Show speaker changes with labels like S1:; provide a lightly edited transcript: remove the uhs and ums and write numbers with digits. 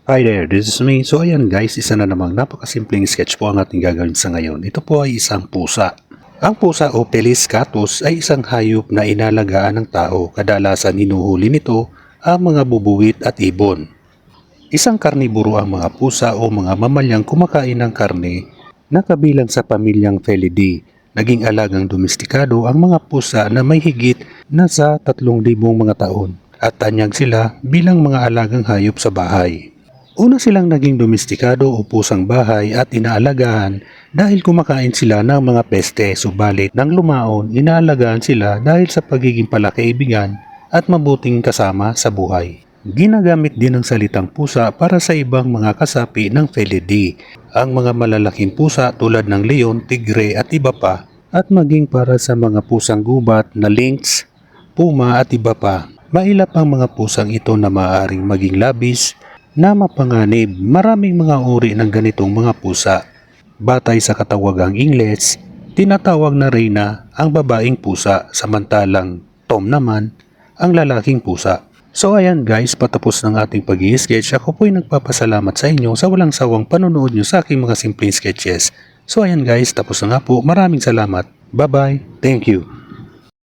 S1: Hi there, this is me. So ayan guys, isa na namang napakasimpleng sketch po ang ating gagawin sa ngayon. Ito po ay isang pusa. Ang pusa o Felis catus ay isang hayop na inalagaan ng tao. Kadalasan hinuhuli nito ang mga bubuwit at ibon. Isang karniboro ang mga pusa o mga mamalyang kumakain ng karne na kabilang sa pamilyang Felidae. Naging alagang domestikado ang mga pusa na may higit na sa 3,000 mga taon at tanyag sila bilang mga alagang hayop sa bahay. Una silang naging domestikado o pusang bahay at inaalagaan dahil kumakain sila ng mga peste, subalit nang lumaon, inaalagaan sila dahil sa pagiging palakaibigan at mabuting kasama sa buhay. Ginagamit din ang salitang pusa para sa ibang mga kasapi ng Felidae, ang mga malalaking pusa tulad ng leon, tigre at iba pa, at maging para sa mga pusang gubat na lynx, puma at iba pa. Mailap ang mga pusang ito na maaaring maging labis na mapanganib. Maraming mga uri ng ganitong mga pusa. Batay sa katawagang Ingles, tinatawag na reyna ang babaeng pusa, samantalang tom naman ang lalaking pusa. So ayan guys, patapos ng ating pag-i-sketch. Ako po'y nagpapasalamat sa inyo sa walang sawang panonood nyo sa aking mga simpleng sketches. So ayan guys, tapos na nga po. Maraming salamat. Bye bye. Thank you.